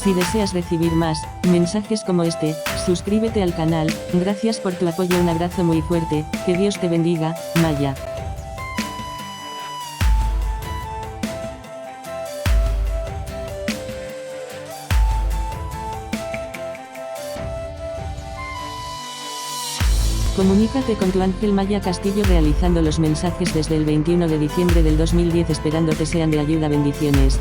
Si deseas recibir más mensajes como este, suscríbete al canal. Gracias por tu apoyo, un abrazo muy fuerte, que Dios te bendiga, Maya. Comunícate con tu ángel Maya Castillo realizando los mensajes desde el 21 de diciembre del 2010, esperando te sean de ayuda. Bendiciones.